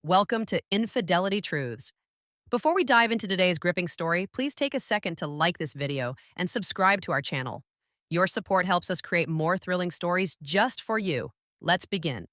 Welcome to Infidelity Truths. Before we dive into today's gripping story, please take a second to like this video and subscribe to our channel. Your support helps us create more thrilling stories just for you. Let's begin.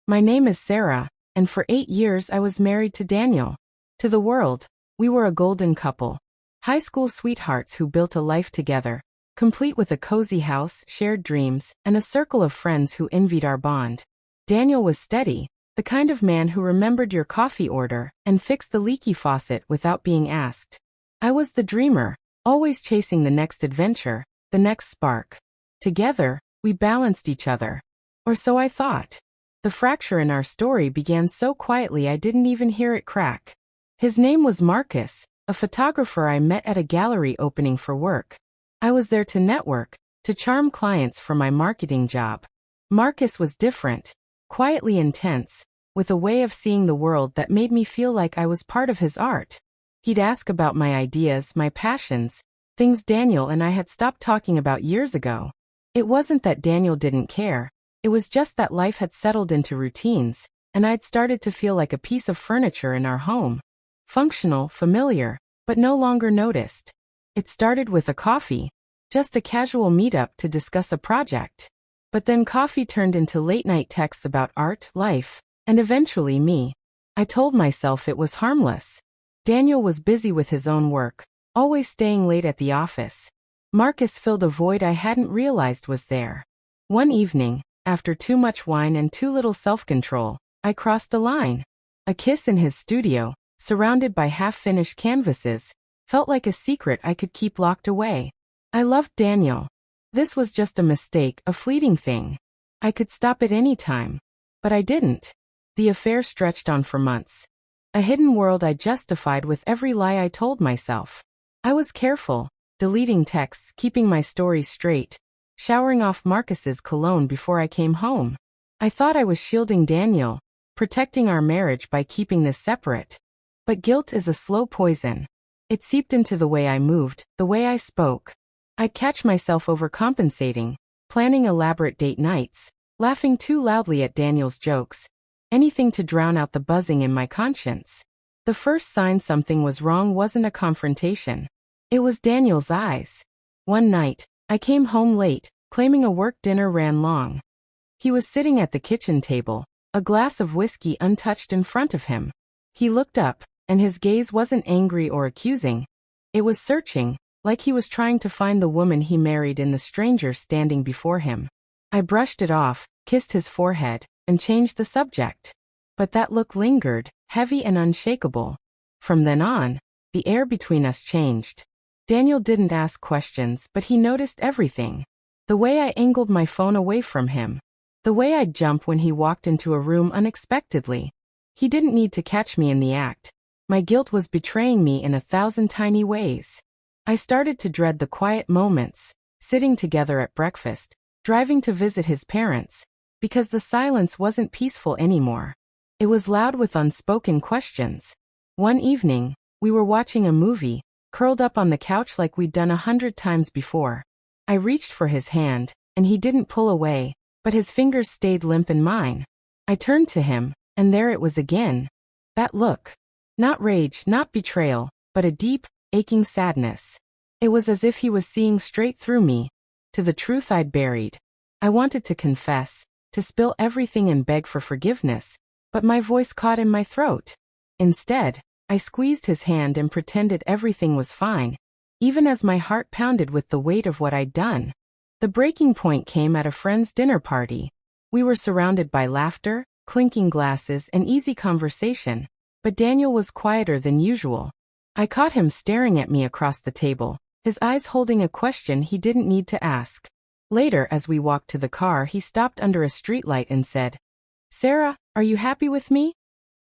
My name is Sarah, and for 8 years I was married to Daniel. To the world, we were a golden couple. High school sweethearts who built a life together, complete with a cozy house, shared dreams, and a circle of friends who envied our bond. Daniel was steady, the kind of man who remembered your coffee order and fixed the leaky faucet without being asked. I was the dreamer, always chasing the next adventure, the next spark. Together, we balanced each other. Or so I thought. The fracture in our story began so quietly I didn't even hear it crack. His name was Marcus, a photographer I met at a gallery opening for work. I was there to network, to charm clients for my marketing job. Marcus was different, quietly intense, with a way of seeing the world that made me feel like I was part of his art. He'd ask about my ideas, my passions, things Daniel and I had stopped talking about years ago. It wasn't that Daniel didn't care, it was just that life had settled into routines, and I'd started to feel like a piece of furniture in our home. Functional, familiar, but no longer noticed. It started with a coffee, just a casual meetup to discuss a project. But then coffee turned into late-night texts about art, life, and eventually me. I told myself it was harmless. Daniel was busy with his own work, always staying late at the office. Marcus filled a void I hadn't realized was there. One evening, after too much wine and too little self-control, I crossed a line. A kiss in his studio, surrounded by half-finished canvases, felt like a secret I could keep locked away. I loved Daniel. This was just a mistake, a fleeting thing. I could stop at any time. But I didn't. The affair stretched on for months. A hidden world I justified with every lie I told myself. I was careful, deleting texts, keeping my stories straight, showering off Marcus's cologne before I came home. I thought I was shielding Daniel, protecting our marriage by keeping this separate. But guilt is a slow poison. It seeped into the way I moved, the way I spoke. I'd catch myself overcompensating, planning elaborate date nights, laughing too loudly at Daniel's jokes, anything to drown out the buzzing in my conscience. The first sign something was wrong wasn't a confrontation. It was Daniel's eyes. One night, I came home late, claiming a work dinner ran long. He was sitting at the kitchen table, a glass of whiskey untouched in front of him. He looked up, and his gaze wasn't angry or accusing. It was searching, like he was trying to find the woman he married in the stranger standing before him. I brushed it off, kissed his forehead, and changed the subject. But that look lingered, heavy and unshakable. From then on, the air between us changed. Daniel didn't ask questions, but he noticed everything. The way I angled my phone away from him. The way I'd jump when he walked into a room unexpectedly. He didn't need to catch me in the act. My guilt was betraying me in 1,000 tiny ways. I started to dread the quiet moments, sitting together at breakfast, driving to visit his parents, because the silence wasn't peaceful anymore. It was loud with unspoken questions. One evening, we were watching a movie, curled up on the couch like we'd done 100 times before. I reached for his hand, and he didn't pull away, but his fingers stayed limp in mine. I turned to him, and there it was again. That look. Not rage, not betrayal, but a deep, aching sadness. It was as if he was seeing straight through me, to the truth I'd buried. I wanted to confess, to spill everything and beg for forgiveness, but my voice caught in my throat. Instead, I squeezed his hand and pretended everything was fine, even as my heart pounded with the weight of what I'd done. The breaking point came at a friend's dinner party. We were surrounded by laughter, clinking glasses, and easy conversation, but Daniel was quieter than usual. I caught him staring at me across the table, his eyes holding a question he didn't need to ask. Later, as we walked to the car, he stopped under a streetlight and said, "Sarah, are you happy with me?"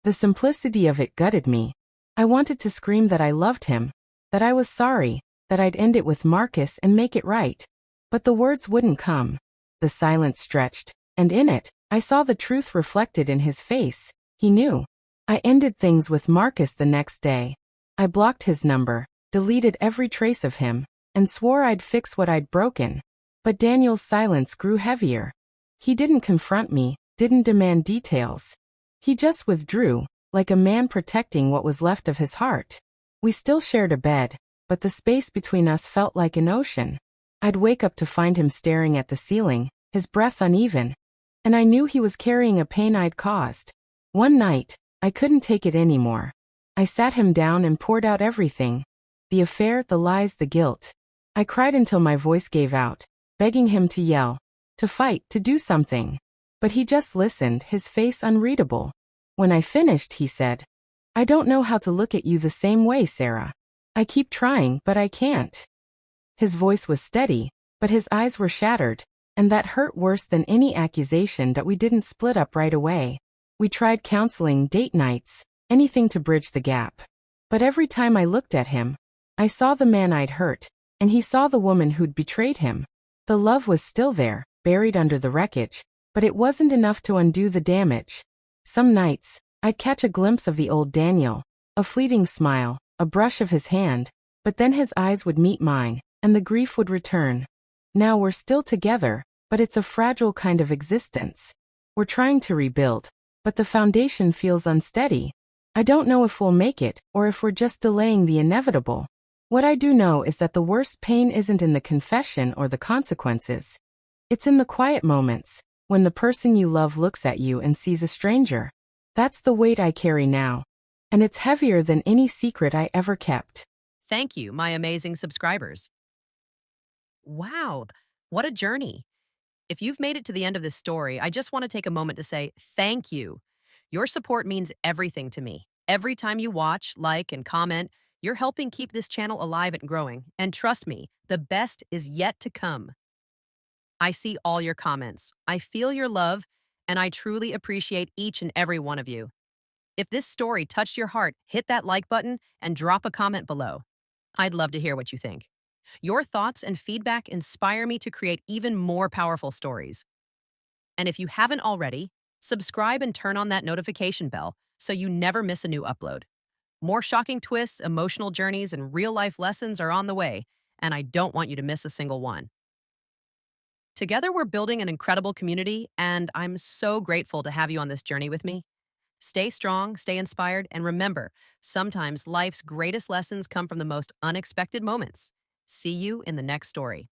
The simplicity of it gutted me. I wanted to scream that I loved him, that I was sorry, that I'd end it with Marcus and make it right. But the words wouldn't come. The silence stretched, and in it, I saw the truth reflected in his face. He knew. I ended things with Marcus the next day. I blocked his number, deleted every trace of him, and swore I'd fix what I'd broken. But Daniel's silence grew heavier. He didn't confront me, didn't demand details. He just withdrew, like a man protecting what was left of his heart. We still shared a bed, but the space between us felt like an ocean. I'd wake up to find him staring at the ceiling, his breath uneven, and I knew he was carrying a pain I'd caused. One night, I couldn't take it anymore. I sat him down and poured out everything. The affair, the lies, the guilt. I cried until my voice gave out, begging him to yell, to fight, to do something. But he just listened, his face unreadable. When I finished, he said, "I don't know how to look at you the same way, Sarah. I keep trying, but I can't." His voice was steady, but his eyes were shattered, and that hurt worse than any accusation that we didn't split up right away. We tried counseling, date nights, anything to bridge the gap. But every time I looked at him, I saw the man I'd hurt, and he saw the woman who'd betrayed him. The love was still there, buried under the wreckage, but it wasn't enough to undo the damage. Some nights, I'd catch a glimpse of the old Daniel, a fleeting smile, a brush of his hand, but then his eyes would meet mine, and the grief would return. Now we're still together, but it's a fragile kind of existence. We're trying to rebuild, but the foundation feels unsteady. I don't know if we'll make it, or if we're just delaying the inevitable. What I do know is that the worst pain isn't in the confession or the consequences. It's in the quiet moments, when the person you love looks at you and sees a stranger. That's the weight I carry now. And it's heavier than any secret I ever kept. Thank you, my amazing subscribers. Wow, what a journey. If you've made it to the end of this story, I just want to take a moment to say thank you. Your support means everything to me. Every time you watch, like, and comment, you're helping keep this channel alive and growing. And trust me, the best is yet to come. I see all your comments. I feel your love, and I truly appreciate each and every one of you. If this story touched your heart, hit that like button and drop a comment below. I'd love to hear what you think. Your thoughts and feedback inspire me to create even more powerful stories. And if you haven't already, subscribe and turn on that notification bell so you never miss a new upload. More shocking twists, emotional journeys, and real-life lessons are on the way, and I don't want you to miss a single one. Together, we're building an incredible community, and I'm so grateful to have you on this journey with me. Stay strong, stay inspired, and remember, sometimes life's greatest lessons come from the most unexpected moments. See you in the next story.